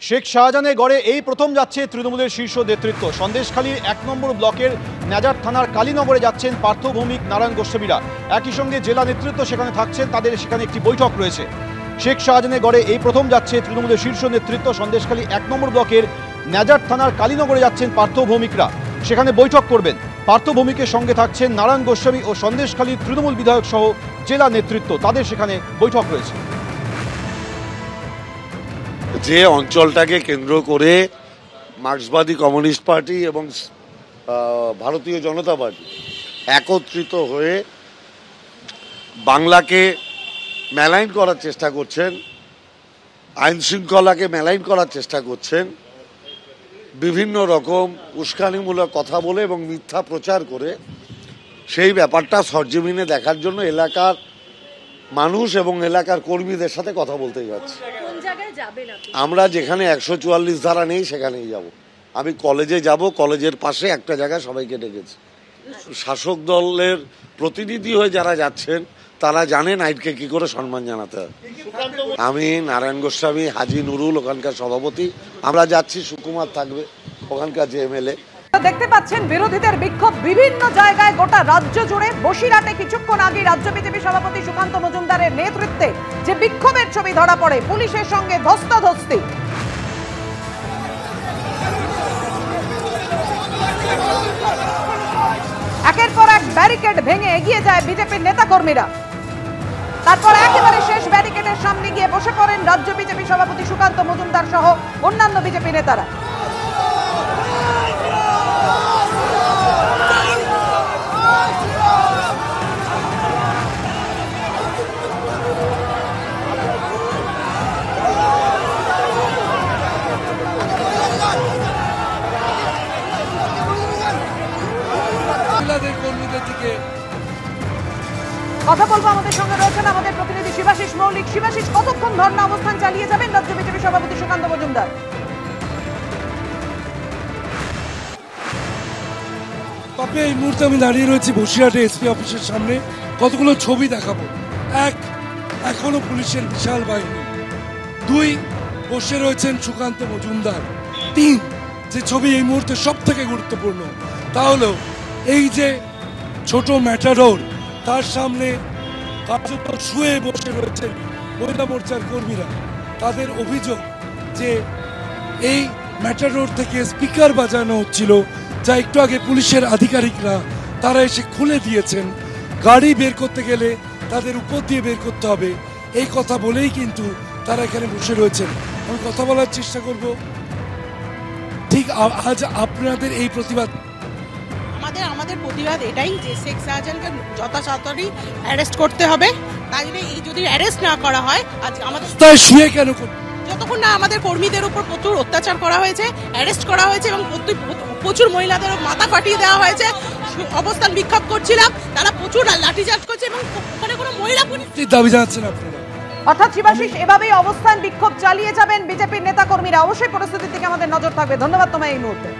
শেখ শাহজাহানের গড়ে এই প্রথম যাচ্ছে তৃণমূলের শীর্ষ নেতৃত্ব। সন্দেশখালীর ১ নম্বর ব্লকের নেজার থানার কালীনগরে যাচ্ছেন পার্থ ভৌমিক, নারায়ণ গোস্বামীরা। একই সঙ্গে জেলা নেতৃত্ব সেখানে থাকছেন, তাদের সেখানে একটি বৈঠক রয়েছে। শেখ শাহজাহানের গড়ে এই প্রথম যাচ্ছে তৃণমূলের শীর্ষ নেতৃত্ব। সন্দেশখালী ১ নম্বর ব্লকের নেজার থানার কালীনগরে যাচ্ছেন পার্থ ভৌমিকরা, সেখানে বৈঠক করবেন। পার্থ ভৌমিকের সঙ্গে থাকছেন নারায়ণ গোস্বামী ও সন্দেশখালীর তৃণমূল বিধায়ক সহ জেলা নেতৃত্ব, তাদের সেখানে বৈঠক রয়েছে। যে অঞ্চলটাকে কেন্দ্র করে মার্ক্সবাদী কমিউনিস্ট পার্টি এবং ভারতীয় জনতা পার্টি একত্রিত হয়ে বাংলাকে মেলাইন করার চেষ্টা করছেন, আইন শৃঙ্খলাকে মেলাইন করার চেষ্টা করছেন, বিভিন্ন রকম উস্কানিমূলক কথা বলে এবং মিথ্যা প্রচার করে, সেই ব্যাপারটা সরজমিনে দেখার জন্য এলাকার মানুষ এবং এলাকার কর্মীদের সাথে কথা বলতে যাচ্ছি। আমরা যেখানে ১৪৪ ধারা নেই সেখানেই যাব। আমি কলেজে যাব, কলেজের পাশে একটা জায়গায় সবাইকে ডেকেছি। শাসক দলের প্রতিনিধি হয়ে যারা যাচ্ছেন তারা জানেন আইনকে কি করে সম্মান জানাতে হয়। আমি, নারায়ণ গোস্বামী, হাজি নুরুল ওখানকার সভাপতি, আমরা যাচ্ছি। সুকুমার থাকবে ওখানকার যে এমএলএ। দেখতে পাচ্ছেন বিরোধীদের বিক্ষোভ বিভিন্ন জায়গায় গোটা রাজ্য জুড়ে। বসিরহাটে কিছুক্ষণ আগে রাজ্য বিজেপি সভাপতি সুকান্ত মজুমদারের নেতৃত্বে যে বিক্ষোভের ছবি ধরা পড়ে, পুলিশের সঙ্গে ধস্তাধস্তি। একের পর এক ব্যারিকেড ভেঙে এগিয়ে যায় বিজেপির নেতাকর্মীরা। তারপর একেবারে শেষ ব্যারিকেডের সামনে গিয়ে বসে পড়েন রাজ্য বিজেপি সভাপতি সুকান্ত মজুমদার সহ অন্যান্য বিজেপি নেতারা। কথা বলবো, আমাদের সঙ্গে রয়েছেন আমাদের প্রতিনিধি শিবাশিস মৌলিক। শিবাশিস, কতক্ষণ ধর্ণা অবস্থান চালিয়ে যাবেন রাজ্য বিজেপি সভাপতি সুকান্ত মজুমদার? তবে এই মুহূর্তে আমি দাঁড়িয়ে রয়েছি বসিরহাটে এসপি অফিসের সামনে। কতগুলো ছবি দেখাবো। এক, এখনো পুলিশের বিশাল বাহিনী। দুই, বসে রয়েছেন সুকান্ত মজুমদার। তিন, যে ছবি এই মুহূর্তে সব থেকে গুরুত্বপূর্ণ, তা হলো এই যে ছোট ম্যাটাডোর, তার সামনে কার্যত শুয়ে বসে রয়েছেন মহিলা মোর্চার কর্মীরা। তাদের অভিযোগ যে এই ম্যাটাডোর থেকে স্পিকার বাজানো হচ্ছিল, যা একটু আগে পুলিশের আধিকারিকরা তারা এসে খুলে দিয়েছেন। গাড়ি বের করতে গেলে তাদের উপর দিয়ে বের করতে হবে, এই কথা বলেই কিন্তু তারা এখানে বসে রয়েছেন। আমি কথা বলার চেষ্টা করব। ঠিক আজ আপনাদের এই প্রতিবাদ, আমাদের প্রতিবাদ এটাই যে শেখ শাহজাহানকে যথাযথই অ্যারেস্ট করতে হবে। তাই এই যদি অ্যারেস্ট না করা হয়, আজ আমাদের শুয়ে কেন যতক্ষণ না আমাদের কর্মীদের উপর প্রচুর অত্যাচার করা হয়েছে, অ্যারেস্ট করা হয়েছে এবং প্রচুর মহিলাদের মাথা ফাটিয়ে দেওয়া হয়েছে। অবস্থান বিক্ষোভ করছিলাম, তারা প্রচুর লাঠিচার্জ করছে এবং ওখানে কোনো মহিলা পুলিশ দাবি জানাচ্ছেন আপনারা। অর্থাৎ শিবাশিস, এভাবেই অবস্থান বিক্ষোভ চালিয়ে যাবেন বিজেপির নেতা কর্মীরা। অবশ্যই পরিস্থিতির দিকে আমাদের নজর থাকবে। ধন্যবাদ তোমায় এই মুহূর্তে।